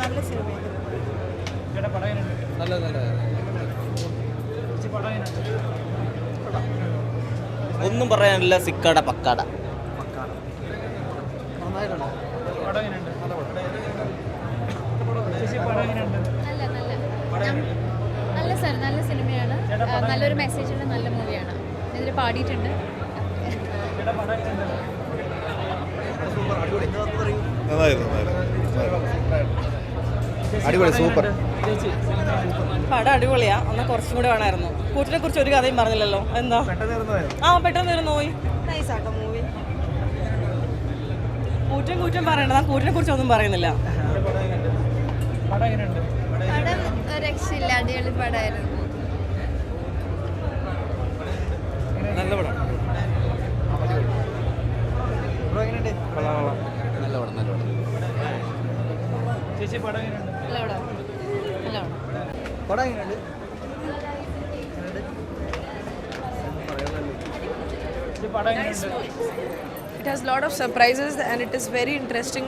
നല്ല സിനിമ. ഒന്നും പറയാനില്ല. സിക്കട പക്കാട. നല്ല സാർ, നല്ല സിനിമയാണ്. നല്ലൊരു മെസ്സേജുള്ള നല്ല മൂവിയാണ്. ഇതിൽ പാടിയിട്ടുണ്ട്. അടിപൊളി, സൂപ്പർ. പടം അടിപൊളിയാ. എന്നാൽ കുറച്ചും കൂടെ വേണമായിരുന്നു. കൂട്ടിനെ കുറിച്ച് ഒരു കഥയും പറഞ്ഞില്ലല്ലോ. എന്താ പെട്ടെന്ന് തീർന്നു പോയി. നൈസാട്ടോ മൂവി. കൂറ്റം പറയണ്ട. ഞാൻ കൂട്ടിനെ കുറിച്ച് ഒന്നും പറയുന്നില്ല. പടം രക്ഷയില്ല, അടിപൊളി പടമായിരുന്നു. നല്ല പടം. It has a lot of surprises and it is very interesting.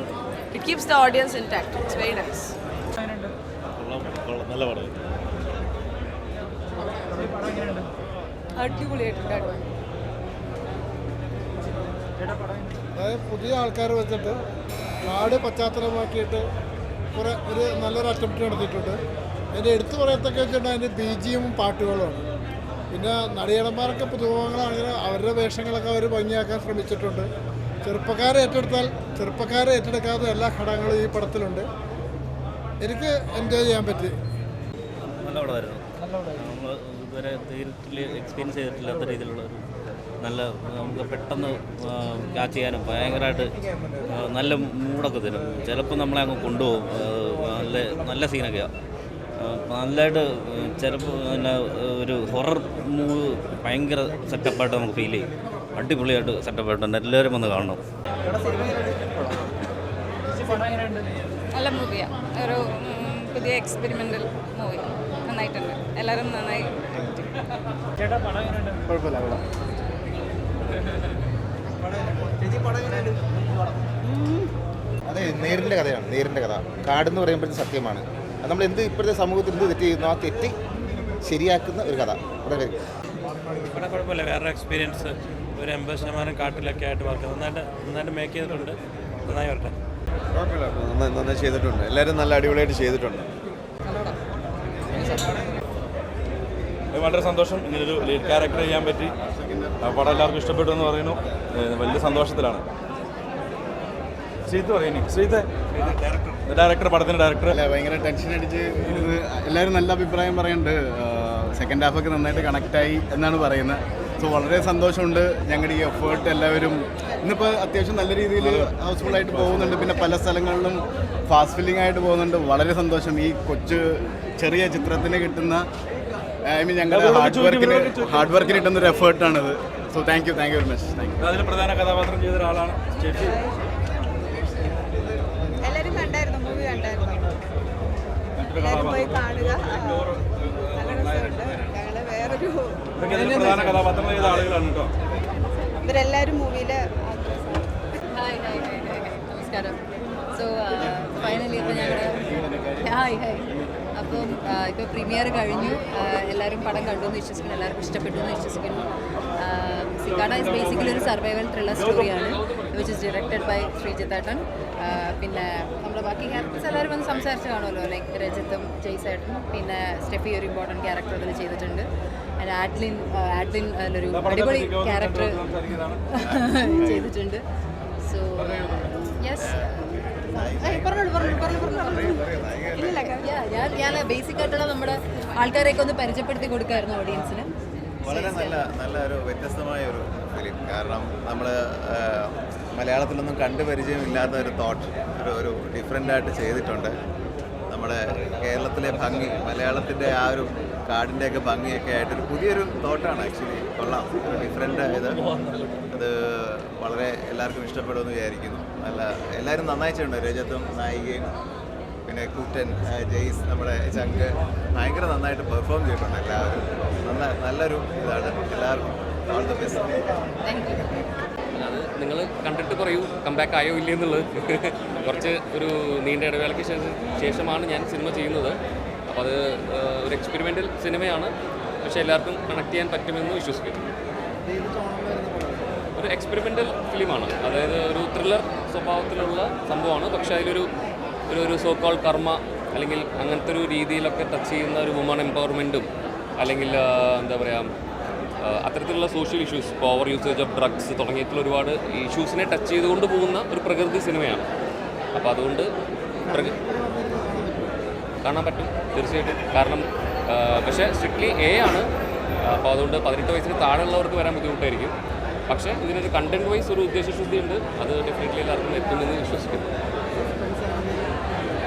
It keeps the audience intact. It's very nice. അടിപൊളിയായിട്ടുണ്ട്. അതായത് പുതിയ ആൾക്കാർ വെച്ചിട്ട് നാട് പശ്ചാത്തലമാക്കിയിട്ട് ഒരു നല്ലൊരു അറ്റംപ്റ്റ് നടത്തിയിട്ടുണ്ട്. അതിൻ്റെ എടുത്തു പറയത്തൊക്കെ വെച്ചിട്ടുണ്ടെങ്കിൽ അതിൻ്റെ BGM പാട്ടുകളുമാണ്. പിന്നെ നടിയടന്മാരൊക്കെ പുതുമുഖങ്ങളാണെങ്കിൽ അവരുടെ വേഷങ്ങളൊക്കെ അവർ ഭംഗിയാക്കാൻ ശ്രമിച്ചിട്ടുണ്ട്. ചെറുപ്പക്കാരെ ഏറ്റെടുക്കാത്ത എല്ലാ ഘടകങ്ങളും ഈ പടത്തിലുണ്ട്. എനിക്ക് എൻജോയ് ചെയ്യാൻ പറ്റി. നല്ല പടമായിരുന്നു. നമ്മൾ ഇതുവരെ തിയേറ്ററിൽ എക്സ്പീരിയൻസ് ചെയ്തിട്ടില്ലാത്ത രീതിയിലുള്ള ഒരു നല്ല, നമുക്ക് പെട്ടെന്ന് ക്യാച്ച് ചെയ്യാനും ഭയങ്കരമായിട്ട് നല്ല മൂടൊക്കെ തരും. ചിലപ്പോൾ നമ്മളെ അങ്ങ് കൊണ്ടുപോകും. നല്ല സീനൊക്കെയാണ്. നല്ലതായിട്ട് ചിലപ്പോൾ പിന്നെ ഒരു ഹൊറർ മൂവ് ഭയങ്കര സെറ്റപ്പായിട്ട് നമുക്ക് ഫീൽ ചെയ്യും. അടിപൊളിയായിട്ട് സെറ്റപ്പായിട്ടുണ്ട്. എല്ലാവരും വന്ന് കാണണം. നല്ല മൂവിയാണ്. ഒരു പുതിയ എക്സ്പെരിമെൻ്റൽ മൂവി. നന്നായിട്ടുണ്ട്. എല്ലാവരും നന്നായി. അതെ, നേരിൻ്റെ കഥയാണ്. നേരിൻ്റെ കഥ. കാടെന്ന് പറയുമ്പോഴത്തെ സത്യമാണ്. അത് നമ്മൾ ഇപ്പോഴത്തെ സമൂഹത്തിൽ എന്ത് തെറ്റ് ചെയ്യുന്നു, ആ തെറ്റ് ശരിയാക്കുന്ന ഒരു കഥ. വളരെ കുഴപ്പമില്ല. വേറെ എക്സ്പീരിയൻസ്. ഒരു 80% കാട്ടിലൊക്കെ ആയിട്ട് വർക്ക് നന്നായിട്ട് മേക്ക് ചെയ്തിട്ടുണ്ട്. നന്നായി വരട്ടെ. കുഴപ്പമില്ല, നന്നായി ചെയ്തിട്ടുണ്ട്. എല്ലാവരും നല്ല അടിപൊളിയായിട്ട് ചെയ്തിട്ടുണ്ട്. വളരെ സന്തോഷം. ഇങ്ങനൊരു ലീഡ് ക്യാരക്ടർ ചെയ്യാൻ പറ്റി. പടം എല്ലാവർക്കും ഇഷ്ടപ്പെട്ടു എന്ന് പറയുന്നു. വലിയ സന്തോഷത്തിലാണ്. ഡയറക്ടർ, പടത്തിൻ്റെ ഡയറക്ടർ. അല്ല, ഭയങ്കര ടെൻഷൻ അടിച്ച് എല്ലാവരും നല്ല അഭിപ്രായം പറയുന്നുണ്ട്. സെക്കൻഡ് ഹാഫൊക്കെ നന്നായിട്ട് കണക്റ്റായി എന്നാണ് പറയുന്നത്. സോ വളരെ സന്തോഷമുണ്ട്. ഞങ്ങളുടെ ഈ എഫേർട്ട് എല്ലാവരും ഇന്നിപ്പോൾ അത്യാവശ്യം നല്ല രീതിയിൽ ഹൗസ്ഫുള്ളായിട്ട് പോകുന്നുണ്ട്. പിന്നെ പല സ്ഥലങ്ങളിലും ഫാസ്റ്റ് ഫില്ലിംഗ് ആയിട്ട് പോകുന്നുണ്ട്. വളരെ സന്തോഷം. ഈ ചെറിയ ചിത്രത്തിന് കിട്ടുന്ന ഞങ്ങളുടെ ഹാർഡ് വർക്കിന് കിട്ടുന്നൊരു എഫേർട്ടാണിത്. So thank you very much. അതിൽ പ്രധാന കഥാപാത്രം ചെയ്ത ഒരാളാണ് ചേച്ചി. എല്ലാവരും കണ്ടായിരുന്നു, മൂവി കണ്ടായിരുന്നു. എല്ലാവരും പോയി കാണുക. നല്ല രസമുണ്ട്. ഞങ്ങള് വേറൊരു പ്രധാന കഥാപാത്രം ചെയ്ത ആളുകളാണ് കേട്ടോ. ഇവരെല്ലാവരും മൂവിയിൽ. നമസ്കാരം. സോ ഫൈനലി ഇപ്പോൾ അപ്പം ഇപ്പോൾ പ്രീമിയർ കഴിഞ്ഞു. എല്ലാവരും പടം കണ്ടു എന്ന് വിശ്വസിക്കുന്നു. എല്ലാവർക്കും ഇഷ്ടപ്പെട്ടു എന്ന് വിശ്വസിക്കുന്നു. സിക്കാഡ ഇസ് ബേസിക്കലി ഒരു സർവൈവൽ ത്രില്ലർ സ്റ്റോറിയാണ്, വിച്ച് ഇസ് ഡയറക്റ്റഡ് ബൈ ശ്രീജിത്തേട്ടൻ. പിന്നെ നമ്മുടെ ബാക്കി ക്യാരക്ടേഴ്സ് എല്ലാവരും വന്ന് സംസാരിച്ച് കാണുമല്ലോ. ലൈക്ക് രജിത്തും ജയ്സേട്ടനും പിന്നെ സ്റ്റെഫി ഒരു ഇമ്പോർട്ടൻറ്റ് ക്യാരക്ടർ അതിൽ ചെയ്തിട്ടുണ്ട്. ആഡ്ലിൻ അതിലൊരു അടിപൊളി ക്യാരക്ടർ ചെയ്തിട്ടുണ്ട്. സോ യെസ്, ഞാൻ ബേസിക് ആയിട്ടുള്ള നമ്മുടെ ആൾക്കാരെയൊക്കെ ഒന്ന് പരിചയപ്പെടുത്തി കൊടുക്കായിരുന്നു ഓഡിയൻസിന്. വളരെ നല്ല ഒരു വ്യത്യസ്തമായ ഒരു ഫിലിം. കാരണം നമ്മൾ മലയാളത്തിലൊന്നും കണ്ടുപരിചയമില്ലാത്ത ഒരു തോട്ട് ഒരു ഡിഫറെൻ്റായിട്ട് ചെയ്തിട്ടുണ്ട്. നമ്മുടെ കേരളത്തിലെ ഭംഗി, മലയാളത്തിൻ്റെ ആ ഒരു കാടിൻ്റെയൊക്കെ ഭംഗിയൊക്കെ ആയിട്ടൊരു പുതിയൊരു തോട്ടാണ്. ആക്ച്വലി കൊള്ളാം. ഒരു ഡിഫറെൻ്റ് അത് വളരെ എല്ലാവർക്കും ഇഷ്ടപ്പെടുമെന്ന് വിചാരിക്കുന്നു. എല്ലാവരും നന്നായി ചെയ്തിട്ടുണ്ട്. രജത്തും നായികയും പിന്നെ കൂറ്റൻ ജെയ്സ്, നമ്മുടെ ചങ്ക് ഭയങ്കര നന്നായിട്ട് പെർഫോം ചെയ്തിട്ടുണ്ട്. എല്ലാവരും നല്ലൊരു ഇതാണ്. എല്ലാവർക്കും ഓൾ ദ ബെസ്റ്റ്. നിങ്ങൾ കണ്ടിട്ട് പറയൂ കംബാക്ക് ആയോ ഇല്ലേ എന്നുള്ളത്. കുറച്ച് ഒരു നീണ്ട ഇടവേളയ്ക്ക് ശേഷമാണ് ഞാൻ സിനിമ ചെയ്യുന്നത്. അപ്പോൾ അത് ഒരു എക്സ്പെരിമെൻ്റൽ സിനിമയാണ്, പക്ഷേ എല്ലാവർക്കും കണക്ട് ചെയ്യാൻ പറ്റുമെന്ന് വിശ്വസിക്കുന്നു. ഒരു എക്സ്പെരിമെൻ്റൽ ഫിലിമാണ്, അതായത് ഒരു ത്രില്ലർ സ്വഭാവത്തിലുള്ള സംഭവമാണ്. പക്ഷേ അതിലൊരു ഒരു സോ കോൾ കർമ്മ അല്ലെങ്കിൽ അങ്ങനത്തെ ഒരു രീതിയിലൊക്കെ ടച്ച് ചെയ്യുന്ന ഒരു വുമൺ എംപവർമെൻറ്റും അല്ലെങ്കിൽ എന്താ പറയുക അത്തരത്തിലുള്ള സോഷ്യൽ ഇഷ്യൂസ്, ഇപ്പോൾ ഓവർ യൂസേജ് ഓഫ് ഡ്രഗ്സ് തുടങ്ങിയിട്ടുള്ള ഒരുപാട് ഇഷ്യൂസിനെ ടച്ച് ചെയ്തുകൊണ്ട് പോകുന്ന ഒരു പ്രകൃതി സിനിമയാണ്. അപ്പോൾ അതുകൊണ്ട് കാണാൻ പറ്റും തീർച്ചയായിട്ടും. കാരണം പക്ഷേ സ്ട്രിക്ട്ലി ആണ്, അപ്പോൾ അതുകൊണ്ട് 18 വയസ്സിന് താഴെയുള്ളവർക്ക് വരാൻ ബുദ്ധിമുട്ടായിരിക്കും. പക്ഷേ ഇതിനൊരു കണ്ടന്റ് വൈസ് ഒരു ഉദ്ദേശശുദ്ധിയുണ്ട്, അത് ഡെഫിനറ്റ്ലി എല്ലാവർക്കും എത്തുമെന്ന് വിശ്വസിക്കുന്നു.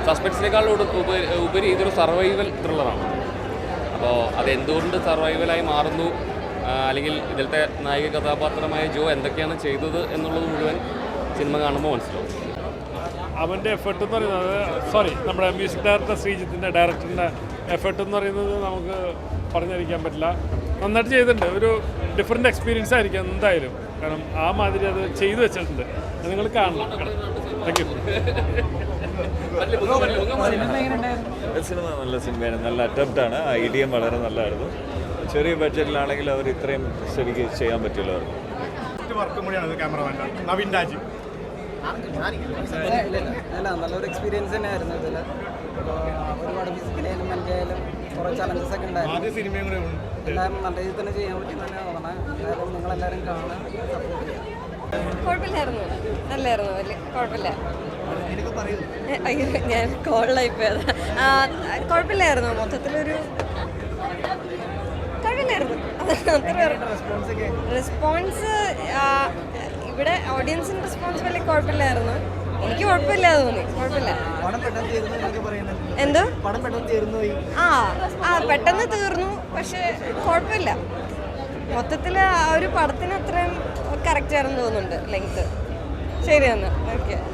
സസ്പെൻസിനേക്കാൾ ഉപരി ഇതൊരു സർവൈവൽ ത്രില്ലറാണ്. അപ്പോൾ അതെന്തുകൊണ്ട് സർവൈവലായി മാറുന്നു, അല്ലെങ്കിൽ ഇതിലത്തെ നായിക കഥാപാത്രമായ ജോ എന്തൊക്കെയാണ് ചെയ്തത് എന്നുള്ളത് മുഴുവൻ സിനിമ കാണുമ്പോൾ മനസ്സിലാവും. അവൻ്റെ എഫേർട്ട് എന്ന് പറയുന്നത് നമ്മുടെ മ്യൂസിക് ഡയറക്ടർ ശ്രീജിത്തിൻ്റെ ഡയറക്ടറിൻ്റെ എഫേർട്ട് എന്ന് പറയുന്നത് നമുക്ക് പറഞ്ഞറിയിക്കാൻ പറ്റില്ല. നന്നായിട്ട് ചെയ്തിട്ടുണ്ട്. ഒരു ഡിഫറെൻറ്റ് എക്സ്പീരിയൻസ് ആയിരിക്കും എന്തായാലും, കാരണം ആ മാതിരി അത് ചെയ്തു വെച്ചിട്ടുണ്ട്. നിങ്ങൾ കാണണം. Thank you. സിനിമ നല്ല സിനിമയാണ്, നല്ല അറ്റംപ്റ്റാണ്. ഐഡിയ വളരെ നല്ലതായിരുന്നു. ചെറിയ ബഡ്ജറ്റിലാണെങ്കിൽ അവർ ഇത്രയും ശരിക്ക് ചെയ്യാൻ പറ്റില്ല അവർക്ക്. വർക്കും കൂടിയാണ് ക്യാമറമാൻ്റെ നവീൻ രാജ്. അല്ല, നല്ലൊരു എക്സ്പീരിയൻസ് തന്നെയായിരുന്നു ഇതിൽ. ഒരുപാട് ഫിസിക്കൽ എലിമെൻ്റ് ആയാലും കുറേ ചലഞ്ചസ് ഒക്കെ ഉണ്ടായിരുന്നു. സിനിമയും കൂടെ എല്ലാവരും നല്ല രീതിയിൽ തന്നെ ചെയ്യാൻ പറ്റി തന്നെയാണ് തോന്നുന്നത്. എന്തായാലും നിങ്ങളെല്ലാവരും കാണാൻ സപ്പോർട്ട് ചെയ്യാം. കുഴപ്പമില്ലായിരുന്നു, നല്ലായിരുന്നു, വലിയ കുഴപ്പമില്ല. അയ്യോ, ഞാൻ കോളിലായിപ്പോയത്. കുഴപ്പമില്ലായിരുന്നു, മൊത്തത്തിലൊരു കുഴപ്പമില്ലായിരുന്നു. റെസ്പോൺസ് ഇവിടെ ഓഡിയൻസിൻ്റെ റെസ്പോൺസ് വലിയ കുഴപ്പമില്ലായിരുന്നു. എനിക്ക് കുഴപ്പമില്ല തോന്നി, കുഴപ്പമില്ല. എന്തോ പെട്ടെന്ന് തീർന്നു, പക്ഷെ കുഴപ്പമില്ല. മൊത്തത്തിൽ ആ ഒരു പടത്തിന് അത്രയും കറക്റ്റ് ആണെന്ന് തോന്നുന്നുണ്ട് ലെങ്ത്. ശരി എന്നാൽ ഓക്കെ.